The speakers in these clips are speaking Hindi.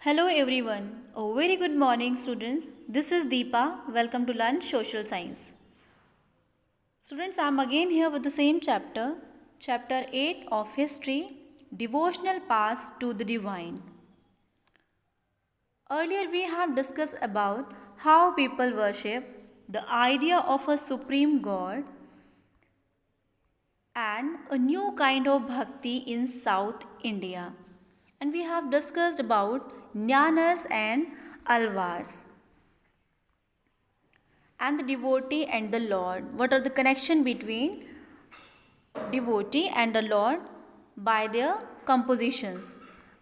Hello everyone. A very good morning students. This is Deepa. Welcome to Learn Social Science. Students, I am again here with the same chapter, chapter 8 of History, Devotional Paths to the Divine. Earlier we have discussed about how people worship, the idea of a supreme God and a new kind of bhakti in South India. And we have discussed about Jnanas and Alvars. And the devotee and the Lord. What are the connection between devotee and the Lord by their compositions,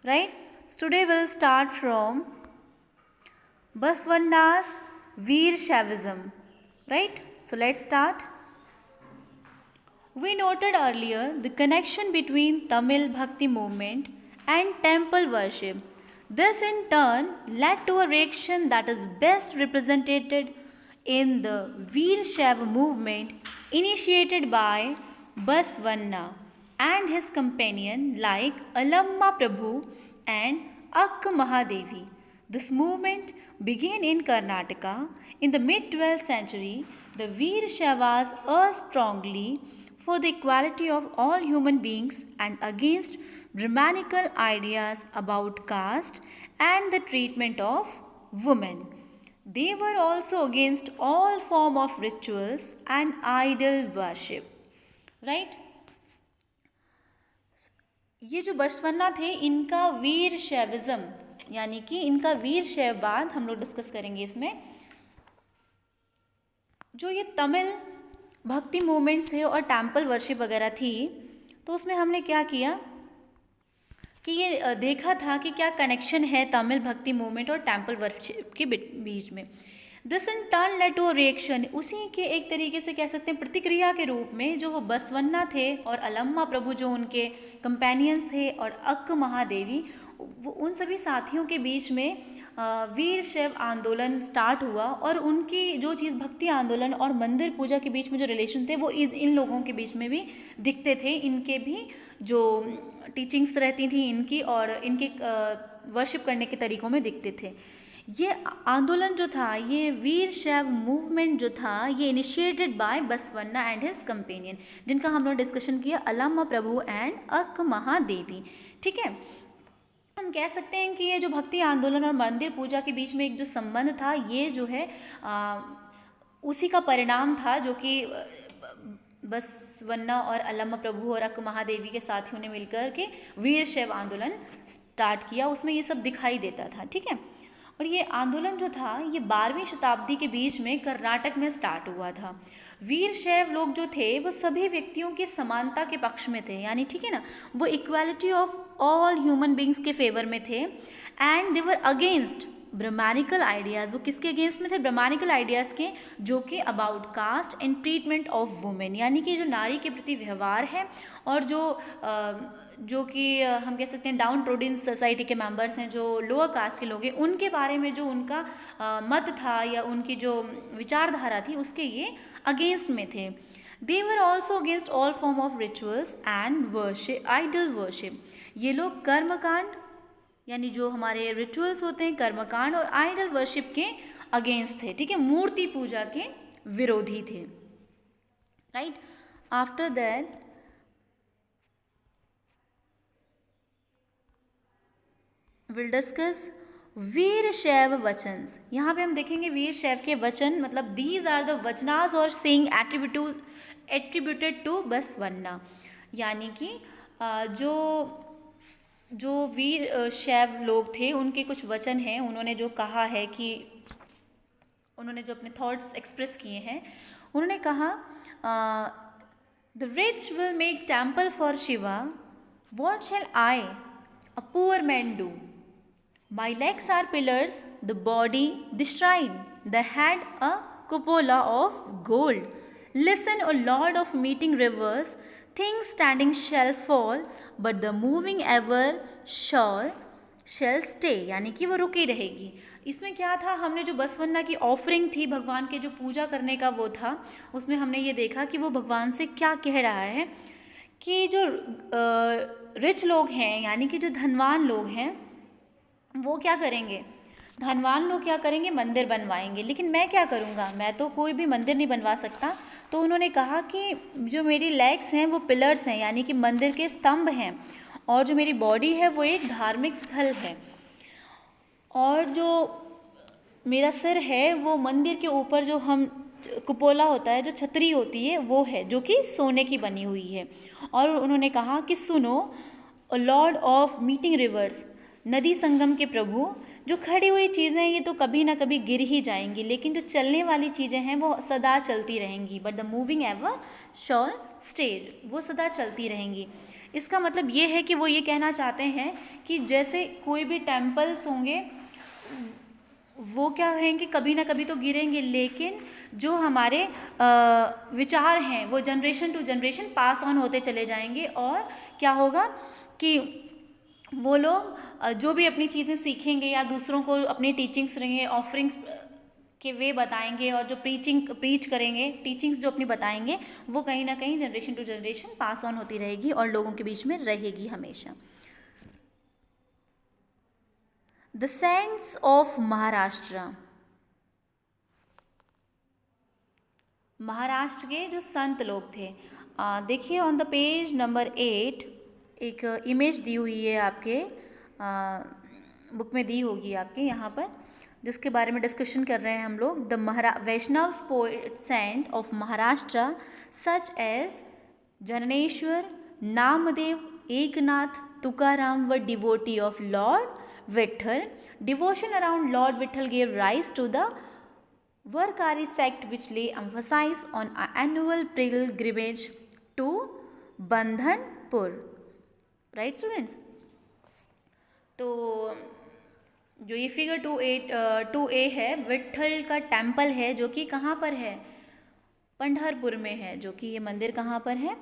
right? So today we'll start from Basavana's Veer Shaivism, right? So let's start. We noted earlier the connection between Tamil Bhakti movement and temple worship. This in turn led to a reaction that is best represented in the Veer Shaiva movement initiated by Basavana and his companion like Alamma Prabhu and Akka Mahadevi. This movement began in Karnataka in the mid-12th century. The Veer Shaivas urged strongly for the equality of all human beings and against Brahmanical ideas about caste and the treatment of women. They were also against all form of rituals and idol worship. Right? ये जो बसवन्ना थे इनका वीर शैविज्म यानी कि इनका वीर शैववाद हम लोग डिस्कस करेंगे इसमें। जो ये तमिल भक्ति मूवमेंट्स थे और टेम्पल वर्शिप वगैरह थी, तो उसमें हमने क्या किया कि ये देखा था कि क्या कनेक्शन है तमिल भक्ति मूवमेंट और टेम्पल वर्शिप के बीच में। This in turn led to a reaction, उसी के एक तरीके से कह सकते हैं प्रतिक्रिया के रूप में जो वो बसवन्ना थे और अलम्मा प्रभु जो उनके कंपेनियंस थे और अक्क महादेवी, वो उन सभी साथियों के बीच में वीर शैव आंदोलन स्टार्ट हुआ और उनकी जो चीज़ भक्ति आंदोलन और मंदिर पूजा के बीच में जो रिलेशन थे वो इन लोगों के बीच में भी दिखते थे। इनके भी जो टीचिंग्स रहती थी इनकी और इनके वर्शिप करने के तरीक़ों में दिखते थे। ये आंदोलन जो था, ये वीर शैव मूवमेंट जो था, ये initiated by Basavanna and his companion, जिनका हम लोग डिस्कशन किया अलामा प्रभु एंड अक्क महादेवी। ठीक है, हम कह सकते हैं कि ये जो भक्ति आंदोलन और मंदिर पूजा के बीच में एक जो संबंध था, ये जो है उसी का परिणाम था जो कि बसवन्ना और अलामा प्रभु और अक्क महादेवी के साथियों ने मिलकर के वीर शैव आंदोलन स्टार्ट किया। उसमें ये सब दिखाई देता था। ठीक है, और ये आंदोलन जो था ये 12वीं शताब्दी के बीच में कर्नाटक में स्टार्ट हुआ था। वीर शैव लोग जो थे वो सभी व्यक्तियों की समानता के पक्ष में थे, यानी ठीक है ना, वो equality of all human beings के फेवर में थे and they were against Brahmanical ideas. वो किसके अगेंस्ट में थे? ब्रह्मानिकल आइडियाज़ के, जो कि about cast and treatment of women, यानी कि जो नारी के प्रति व्यवहार है और जो कि हम कह सकते हैं डाउन ट्रोडन सोसाइटी के मेंबर्स हैं, जो लोअर कास्ट के लोग हैं, उनके बारे में जो उनका मत था या उनकी जो विचारधारा थी उसके ये अगेंस्ट में थे। They were also against all form of rituals and worship, idol worship. ये लोग कर्मकांड यानी जो हमारे रिचुअल्स होते हैं, कर्मकांड और आइडल वर्शिप के अगेंस्ट थे। ठीक है, मूर्ति पूजा के विरोधी थे। Right, after that will discuss Veer Shaiva vachans. यहाँ पे हम देखेंगे वीर शैव के वचन, मतलब दीज आर द वचनास और सेइंग एट्रीब्यूटेड टू बसवन्ना, यानी कि जो वीर शैव लोग थे उनके कुछ वचन हैं। उन्होंने जो कहा है कि उन्होंने जो अपने थॉट्स एक्सप्रेस किए हैं, उन्होंने कहा the rich will make temple for Shiva, what shell I a poor man do? My legs are pillars, the body the shrine, the head a cupola of gold. Listen, O Lord of meeting rivers, things standing shall fall, but the moving ever shall stay, यानी कि वो रुकी रहेगी। इसमें क्या था, हमने जो बसवन्ना की ऑफरिंग थी भगवान के जो पूजा करने का वो था, उसमें हमने ये देखा कि वो भगवान से क्या कह रहा है कि जो रिच लोग हैं यानी कि जो धनवान लोग हैं वो क्या करेंगे, धनवान लोग क्या करेंगे, मंदिर बनवाएंगे, लेकिन मैं क्या करूँगा, मैं तो कोई भी मंदिर नहीं बनवा सकता। तो उन्होंने कहा कि जो मेरी लेग्स हैं वो पिलर्स हैं, यानी कि मंदिर के स्तंभ हैं, और जो मेरी बॉडी है वो एक धार्मिक स्थल है, और जो मेरा सिर है वो मंदिर के ऊपर जो हम कुपोला होता है, जो छतरी होती है वो है, जो कि सोने की बनी हुई है। और उन्होंने कहा कि सुनो, लॉर्ड ऑफ मीटिंग रिवर्स, नदी संगम के प्रभु, जो खड़ी हुई चीज़ें ये तो कभी ना कभी गिर ही जाएंगी, लेकिन जो चलने वाली चीज़ें हैं वो सदा चलती रहेंगी, but the moving ever shawl stage, वो सदा चलती रहेंगी। इसका मतलब ये है कि वो ये कहना चाहते हैं कि जैसे कोई भी टेम्पल्स होंगे वो क्या हैं कभी ना कभी तो गिरेंगे, लेकिन जो हमारे विचार हैं वो generation to generation pass on होते चले जाएंगे, और क्या होगा कि वो लोग जो भी अपनी चीज़ें सीखेंगे या दूसरों को अपनी टीचिंग्स रहेंगे, ऑफरिंग्स के वे बताएंगे, और जो प्रीच करेंगे, टीचिंग्स जो अपनी बताएंगे, वो कहीं ना कहीं generation to generation pass on होती रहेगी और लोगों के बीच में रहेगी हमेशा। The saints of Maharashtra, Maharashtra के जो संत लोग थे, देखिए ऑन द पेज नंबर 8 एक इमेज दी हुई है आपके बुक में, दी होगी आपके यहाँ पर, जिसके बारे में डिस्कशन कर रहे हैं हम लोग। The Vaishnava poet saint of Maharashtra such as Jnaneshwar, Namdev, Eknath, Tukaram व devotee of lord Vitthal. Devotion around Lord Vitthal gave rise to the Varkari sect, which lay emphasis on an annual pilgrimage to Bandhanpur. Right students? तो जो ये फिगर 2A है, विट्ठल का टेम्पल है, जो कि कहाँ पर है, पंढरपुर में है, जो कि ये मंदिर कहाँ पर है,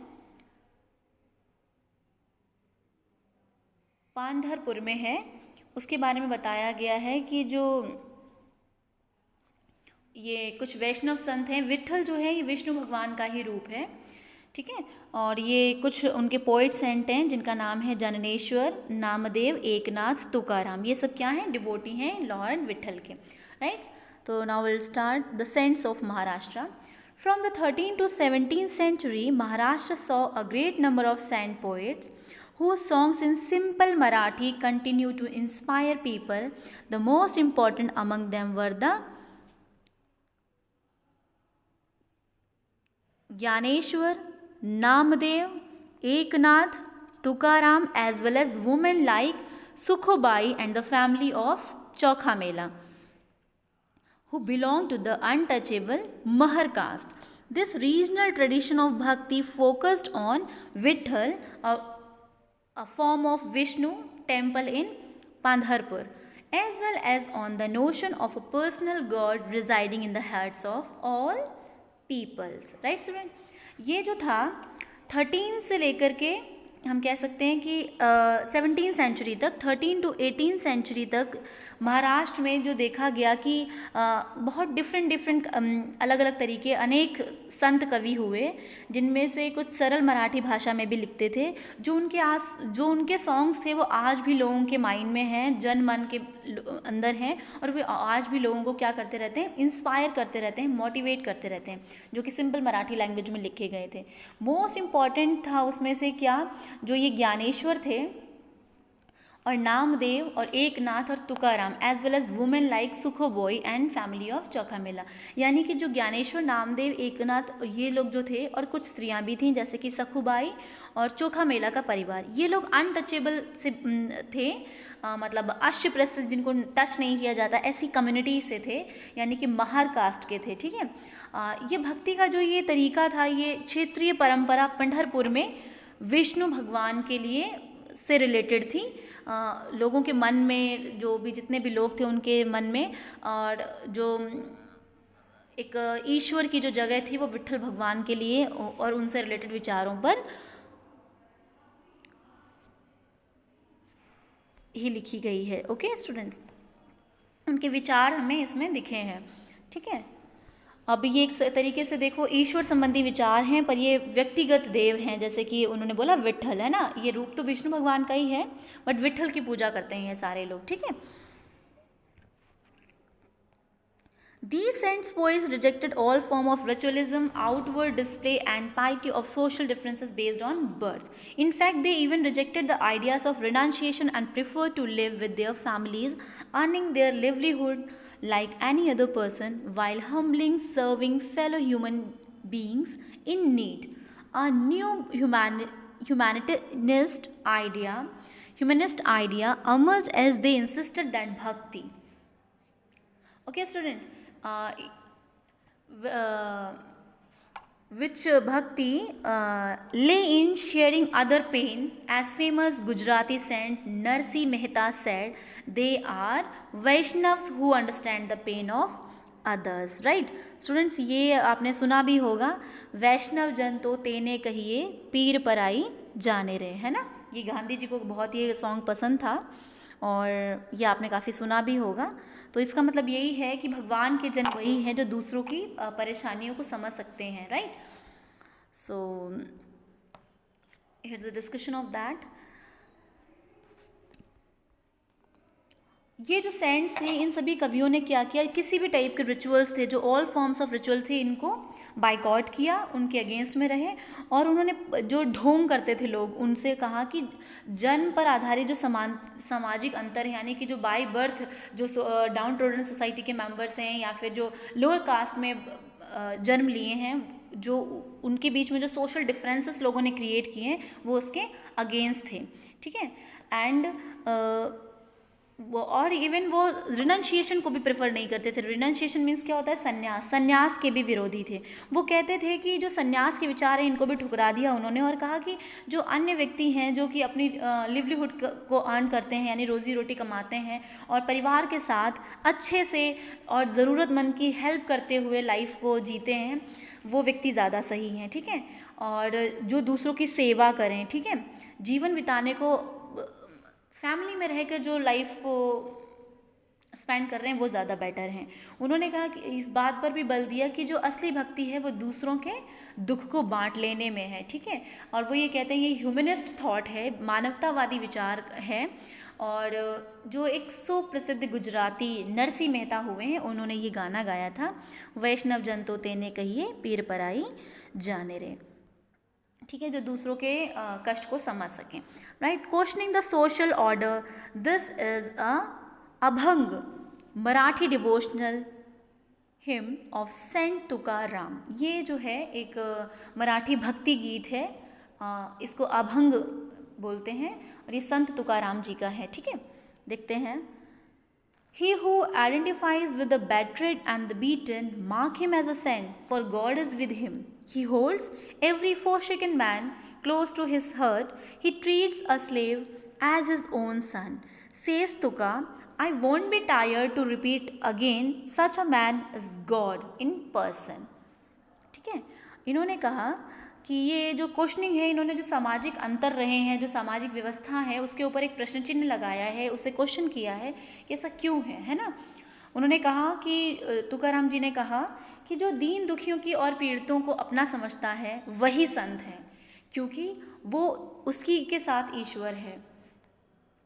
पांढरपुर में है। उसके बारे में बताया गया है कि जो ये कुछ वैष्णव संत हैं, विट्ठल जो है ये विष्णु भगवान का ही रूप है, ठीक है, और ये कुछ उनके पोइट सेंट हैं जिनका नाम है जननेश्वर, नामदेव, एकनाथ, तुकाराम, ये सब क्या हैं, डिवोटी हैं लॉर्ड विट्ठल के, राइट। तो now will start the saints of Maharashtra. From the 13th to 17th century, Maharashtra saw a great number of saint poets whose songs in simple Marathi continue to inspire people. The most important among them were the Gyaneshwar, Namdev, Eknath, Tukaram, as well as women like Sukhobai and the family of Chokhamela, who belonged to the untouchable Mahar caste. This regional tradition of bhakti focused on Vitthal, a form of Vishnu temple in Pandharpur, as well as on the notion of a personal God residing in the hearts of all peoples. Right student? ये जो था 13 से लेकर के हम कह सकते हैं कि 17th सेंचुरी तक, 13 to 18th सेंचुरी तक महाराष्ट्र में जो देखा गया कि बहुत डिफरेंट अलग अलग तरीके अनेक संत कवि हुए, जिनमें से कुछ सरल मराठी भाषा में भी लिखते थे, जो उनके सॉन्ग्स थे वो आज भी लोगों के माइंड में हैं, जन मन के अंदर हैं, और वे आज भी लोगों को क्या करते रहते हैं, इंस्पायर करते रहते हैं, मोटिवेट करते रहते हैं, जो कि सिंपल मराठी लैंग्वेज में लिखे गए थे। मोस्ट इम्पॉर्टेंट था उसमें से क्या, जो ये ज्ञानेश्वर थे और नामदेव और एकनाथ और Tukaram, as well as women like Sakhubai and family of Chokhamela, यानी कि जो ज्ञानेश्वर, नामदेव, एकनाथ ये लोग जो थे, और कुछ स्त्रियां भी थीं जैसे कि सखुबाई और चोखामेला का परिवार, ये लोग अनटचेबल से थे, मतलब अश्य जिनको टच नहीं किया जाता, ऐसी कम्युनिटी से थे, यानी कि महार कास्ट के थे, ठीक है। ये भक्ति का जो ये तरीका था, ये क्षेत्रीय परंपरा पंढरपुर में विष्णु भगवान के लिए से रिलेटेड थी, लोगों के मन में, जो भी जितने भी लोग थे उनके मन में, और जो एक ईश्वर की जो जगह थी वो विट्ठल भगवान के लिए और उनसे रिलेटेड विचारों पर ही लिखी गई है। ओके स्टूडेंट्स, उनके विचार हमें इसमें दिखे हैं, ठीक है। अब ये एक तरीके से देखो ईश्वर संबंधी विचार हैं, पर ये व्यक्तिगत देव हैं, जैसे कि उन्होंने बोला विट्ठल है ना, ये रूप तो विष्णु भगवान का ही है, बट विट्ठल की पूजा करते हैं ये सारे लोग, ठीक है। These saints' poets rejected all form of ritualism, outward display, and piety of social differences based on birth. In fact, they even rejected the ideas of renunciation and preferred to live with their families, earning their livelihood like any other person, while humbling serving fellow human beings in need. A new humanist idea emerged as they insisted that bhakti. Okay, student. Uh, which bhakti lay in sharing other pain, as famous Gujarati saint Narsi Mehta said, they are Vaishnavs who understand the pain of others, right? Students, ये आपने सुना भी होगा, वैष्णव जन तो तेने कहिए पीर पराई जाने रहे, है ना। ये गांधी जी को बहुत ये सॉन्ग पसंद था और ये आपने काफ़ी सुना भी होगा। तो इसका मतलब यही है कि भगवान के जन वही हैं जो दूसरों की परेशानियों को समझ सकते हैं, right. So here's a discussion of that. ये जो सेंट्स थे, इन सभी कवियों ने क्या किया, किसी भी टाइप के रिचुअल्स थे, जो ऑल फॉर्म्स ऑफ रिचुअल थे, इनको बाइकआउट किया, उनके अगेंस्ट में रहे, और उन्होंने जो ढोंग करते थे लोग, उनसे कहा कि जन्म पर आधारित जो सामाजिक अंतर है, यानी कि जो बाय बर्थ जो डाउन टोडन सोसाइटी के मेंबर्स हैं या फिर जो लोअर कास्ट में जन्म लिए हैं, जो उनके बीच में जो सोशल डिफरेंसेस लोगों ने क्रिएट किए हैं, वो उसके अगेंस्ट थे, ठीक है। एंड वो और इवन वो रिनंशिएशन को भी प्रेफर नहीं करते थे। रिनंशिएशन मीन्स क्या होता है, संन्यास, संन्यास के भी विरोधी थे। वो कहते थे कि जो संन्यास के विचार हैं इनको भी ठुकरा दिया उन्होंने, और कहा कि जो अन्य व्यक्ति हैं जो कि अपनी लिवलीहुड को अर्न करते हैं, यानी रोज़ी रोटी कमाते हैं और परिवार के साथ अच्छे से और ज़रूरतमंद की हेल्प करते हुए लाइफ को जीते हैं, वो व्यक्ति ज़्यादा सही हैं, ठीक है। और जो दूसरों की सेवा करें, ठीक है, जीवन बिताने को फैमिली में रहकर जो लाइफ को स्पेंड कर रहे हैं वो ज़्यादा बेटर हैं। उन्होंने कहा कि इस बात पर भी बल दिया कि जो असली भक्ति है वो दूसरों के दुख को बांट लेने में है, ठीक है। और वो ये कहते हैं ये ह्यूमनिस्ट थॉट है, मानवतावादी विचार है। और जो एक सुप्रसिद्ध गुजराती नरसी मेहता हुए हैं, उन्होंने ये गाना गाया था, वैष्णव जन तो तेने कहिए पीर पराई जाने रे, ठीक है, जो दूसरों के कष्ट को समझ सकें, right. Questioning the social order, this is a abhang Marathi devotional hymn of saint Tukaram. ये जो है एक मराठी भक्ति गीत है, इसको अभंग बोलते हैं, और ये संत तुकाराम जी का है, ठीक है। देखते हैं। He who identifies with the battered and the beaten, mark him as a saint, for God is with him. He holds every forsaken man close to his heart. He treats a slave as his own son. Says Tuka, I won't be tired to repeat again, such a man is God in person. ठीक है, इन्होंने कहा कि ये जो क्वेश्चनिंग है, इन्होंने जो सामाजिक अंतर रहे हैं, जो सामाजिक व्यवस्था है, उसके ऊपर एक प्रश्न चिन्ह लगाया है, उसे क्वेश्चन किया है कि ऐसा क्यों है ना। उन्होंने कहा कि तुकाराम जी ने कहा कि जो दीन दुखियों की और पीड़ितों को अपना समझता है वही संत है, क्योंकि वो उसकी के साथ ईश्वर है,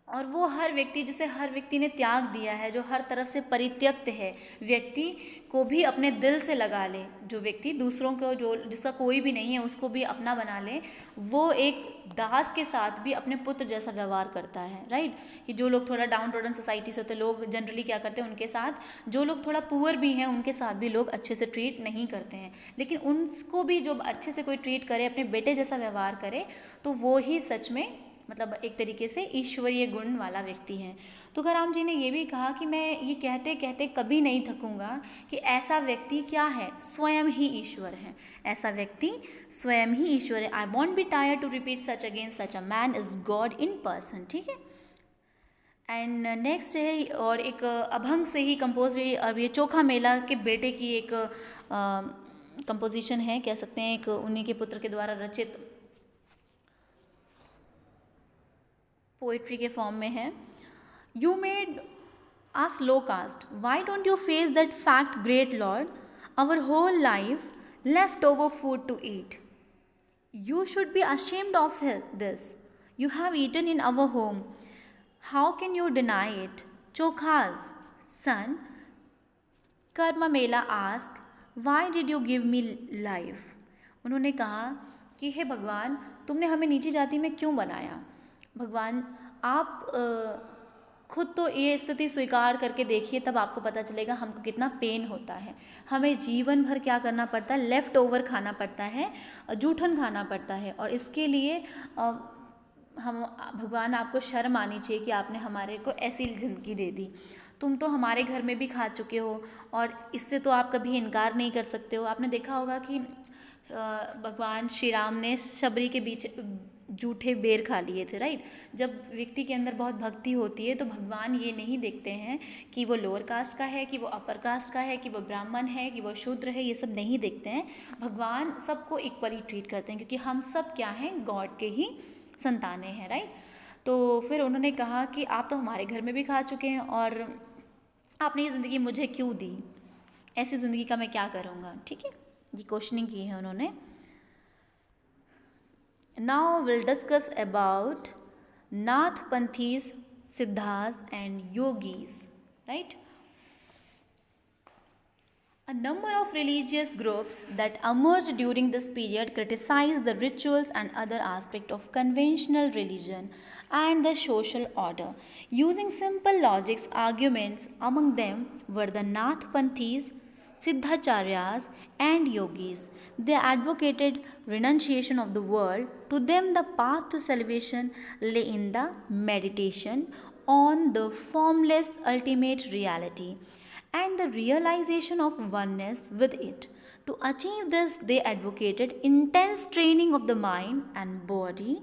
और वो हर व्यक्ति, जिसे हर व्यक्ति ने त्याग दिया है, जो हर तरफ से परित्यक्त है, व्यक्ति को भी अपने दिल से लगा ले, जो व्यक्ति दूसरों को, जो जिसका कोई भी नहीं है उसको भी अपना बना ले, वो एक दास के साथ भी अपने पुत्र जैसा व्यवहार करता है, राइट। कि जो लोग थोड़ा डाउन टोडन सोसाइटी से होते, लोग जनरली क्या करते हैं, उनके साथ जो लोग थोड़ा पुअर भी हैं उनके साथ भी लोग अच्छे से ट्रीट नहीं करते हैं, लेकिन उनको भी जो अच्छे से कोई ट्रीट करे, अपने बेटे जैसा व्यवहार करे, तो वो ही सच में मतलब एक तरीके से ईश्वरीय गुण वाला व्यक्ति है। तुकाराम जी ने ये भी कहा कि मैं ये कहते कहते कभी नहीं थकूंगा कि ऐसा व्यक्ति क्या है, स्वयं ही ईश्वर है, ऐसा व्यक्ति स्वयं ही ईश्वर है। I won't be tired to repeat such again, such a man is God in person, ठीक है। एंड नेक्स्ट है, और एक अभंग से ही कंपोज हुई, अब ये चोखा मेला के बेटे की एक कंपोजिशन है, कह सकते हैं, एक उन्हीं के पुत्र के द्वारा रचित पोइट्री के फॉर्म में है। You made us low caste, why don't you face that fact great lord, our whole life leftover food to eat. You should be ashamed of this. You have eaten in our home. How can you deny it? Chokha's son, Karma Mela ask, why did you give me life? उन्होंने कहा कि हे भगवान, तुमने हमें नीची जाति में क्यों बनाया? भगवान, आप खुद तो ये स्थिति स्वीकार करके देखिए, तब आपको पता चलेगा हमको कितना पेन होता है। हमें जीवन भर क्या करना पड़ता है? लेफ़्ट ओवर खाना पड़ता है, जूठन खाना पड़ता है, और इसके लिए हम भगवान, आपको शर्म आनी चाहिए कि आपने हमारे को ऐसी ज़िंदगी दे दी। तुम तो हमारे घर में भी खा चुके हो और इससे तो आप कभी इनकार नहीं कर सकते हो। आपने देखा होगा कि भगवान श्री राम ने शबरी के बीच जूठे बेर खा लिए थे, राइट। जब व्यक्ति के अंदर बहुत भक्ति होती है तो भगवान ये नहीं देखते हैं कि वो लोअर कास्ट का है, कि वो अपर कास्ट का है, कि वो ब्राह्मण है, कि वो शूद्र है, ये सब नहीं देखते हैं। भगवान सबको इक्वली ट्रीट करते हैं, क्योंकि हम सब क्या हैं? गॉड के ही संतानें हैं, राइट। तो फिर उन्होंने कहा कि आप तो हमारे घर में भी खा चुके हैं और आपने ये ज़िंदगी मुझे क्यों दी? ऐसी ज़िंदगी का मैं क्या करूँगा? ठीक है, ये क्वेश्चनिंग की है उन्होंने। Now will discuss about Nathpanthis, Siddhas and yogis, right. A number of religious groups that emerged during this period criticized the rituals and other aspects of conventional religion and the social order. Using simple logics arguments, among them were the Nathpanthis, Siddhacharyas and Yogis. They advocated renunciation of the world. To them, the path to salvation lay in the meditation on the formless ultimate reality and the realization of oneness with it. To achieve this, they advocated intense training of the mind and body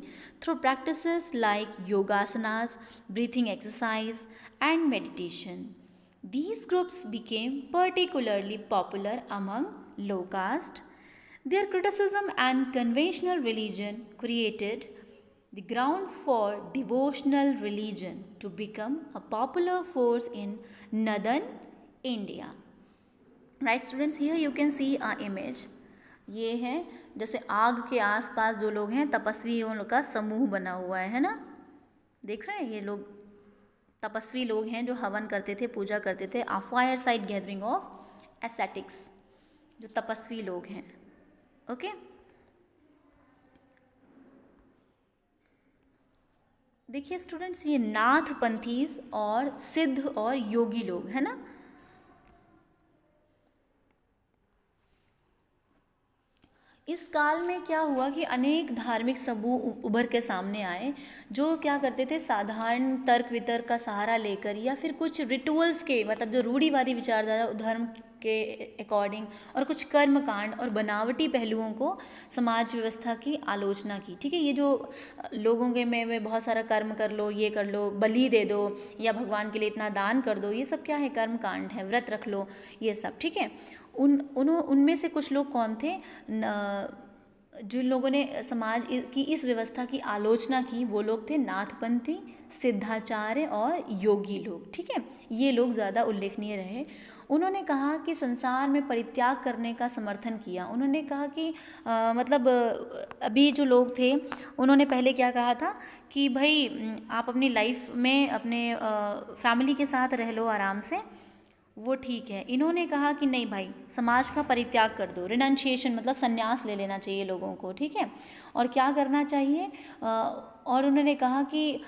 through practices like yogasanas, breathing exercise, and meditation. These groups became particularly popular among low caste. Their criticism and conventional religion created the ground for devotional religion to become a popular force in northern India. Right students, here you can see a image. ये है जैसे आग के आसपास जो लोग हैं, तपस्वियों का समूह बना हुआ है ना। देख रहे हैं, ये लोग तपस्वी लोग हैं जो हवन करते थे, पूजा करते थे। A fire side gathering of ascetics, जो तपस्वी लोग हैं। ओके, देखिए स्टूडेंट्स, ये नाथपंथीज और सिद्ध और योगी लोग है ना। इस काल में क्या हुआ कि अनेक धार्मिक समूह उभर के सामने आए, जो क्या करते थे? साधारण तर्क वितर्क का सहारा लेकर या फिर कुछ रिचुअल्स के, मतलब जो रूढ़िवादी विचारधारा धर्म के अकॉर्डिंग, और कुछ कर्म कांड और बनावटी पहलुओं को समाज व्यवस्था की आलोचना की। ठीक है, ये जो लोगों के में बहुत सारा कर्म कर लो, ये कर लो, बलि दे दो, या भगवान के लिए इतना दान कर दो, ये सब क्या है? कर्म कांड है। व्रत रख लो, ये सब। ठीक है, उनमें से कुछ लोग कौन थे? जिन लोगों ने समाज की इस व्यवस्था की आलोचना की, वो लोग थे नाथपंथी, सिद्धाचार्य और योगी लोग। ठीक है, ये लोग ज़्यादा उल्लेखनीय रहे। उन्होंने कहा कि संसार में परित्याग करने का समर्थन किया। उन्होंने कहा कि मतलब अभी जो लोग थे, उन्होंने पहले क्या कहा था कि भाई आप अपनी लाइफ में अपने फैमिली के साथ रह लो आराम से, वो ठीक है। इन्होंने कहा कि नहीं भाई, समाज का परित्याग कर दो, रिनंशिएशन मतलब संन्यास ले लेना चाहिए लोगों को। ठीक है, और क्या करना चाहिए? और उन्होंने कहा कि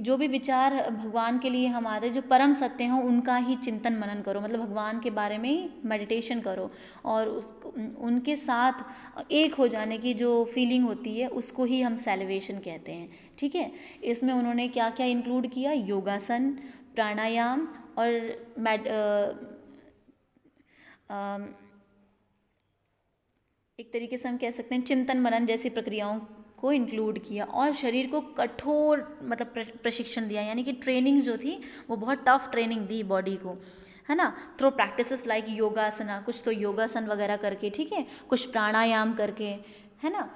जो भी विचार भगवान के लिए हमारे जो परम सत्य हैं, उनका ही चिंतन मनन करो, मतलब भगवान के बारे में ही मेडिटेशन करो, और उनके साथ एक हो जाने की जो फीलिंग होती है, उसको ही हम सेलिब्रेशन कहते हैं। ठीक है, इसमें उन्होंने क्या क्या इंक्लूड किया? योगासन, प्राणायाम और एक तरीके से हम कह सकते हैं चिंतन मनन जैसी प्रक्रियाओं को इंक्लूड किया, और शरीर को कठोर मतलब प्रशिक्षण दिया, यानी कि ट्रेनिंग जो थी वो बहुत टफ ट्रेनिंग दी बॉडी को, है ना। थ्रू प्रैक्टिसेस लाइक योगासना, कुछ तो योगासन वगैरह करके, ठीक है, कुछ प्राणायाम करके, है ना।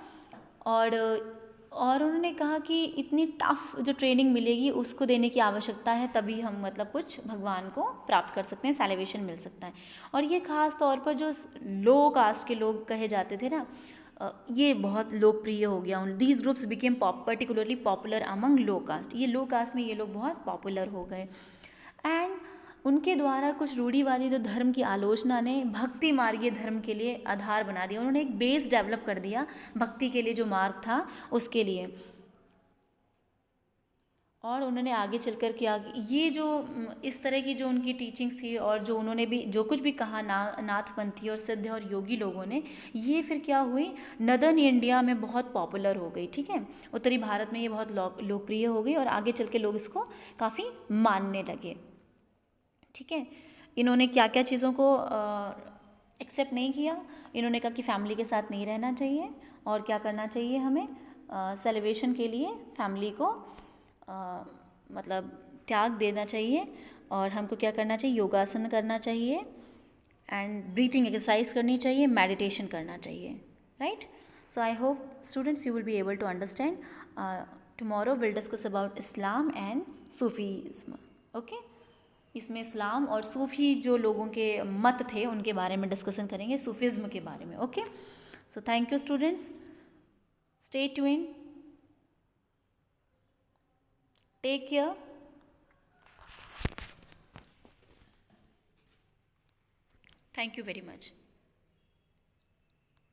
और उन्होंने कहा कि इतनी टफ जो ट्रेनिंग मिलेगी उसको देने की आवश्यकता है, तभी हम मतलब कुछ भगवान को प्राप्त कर सकते हैं, सेलिब्रेशन मिल सकता है। और ये खास तौर पर जो लो कास्ट के लोग कहे जाते थे ना, ये बहुत लोकप्रिय हो गया। These groups became particularly popular among low caste. ये लो कास्ट में ये लोग बहुत पॉपुलर हो गए। एंड उनके द्वारा कुछ रूढ़िवादी जो धर्म की आलोचना ने भक्ति मार्गीय धर्म के लिए आधार बना दिया। उन्होंने एक बेस डेवलप कर दिया भक्ति के लिए, जो मार्ग था उसके लिए। और उन्होंने आगे चलकर क्या, ये जो इस तरह की जो उनकी टीचिंग्स थी और जो उन्होंने भी जो कुछ भी कहा नाथपंथी और सिद्ध और योगी लोगों ने, ये फिर क्या हुई, नदर्न इंडिया में बहुत पॉपुलर हो गई। ठीक है, उत्तरी भारत में ये बहुत लोकप्रिय हो गई और आगे चल के लोग इसको काफ़ी मानने लगे। ठीक है, इन्होंने क्या क्या चीज़ों को एक्सेप्ट नहीं किया। इन्होंने कहा कि फैमिली के साथ नहीं रहना चाहिए और क्या करना चाहिए हमें, सेलिब्रेशन के लिए फैमिली को मतलब त्याग देना चाहिए, और हमको क्या करना चाहिए, योगासन करना चाहिए एंड ब्रीथिंग एक्सरसाइज करनी चाहिए, मेडिटेशन करना चाहिए। Right, so I hope students you will be able to understand. Tomorrow will discuss about Islam and Sufism. Okay, इसमें इस्लाम और सूफ़ी जो लोगों के मत थे उनके बारे में डिस्कशन करेंगे, सूफिज़्म के बारे में। Okay, so thank you students, stay tuned, take care. Thank you very much.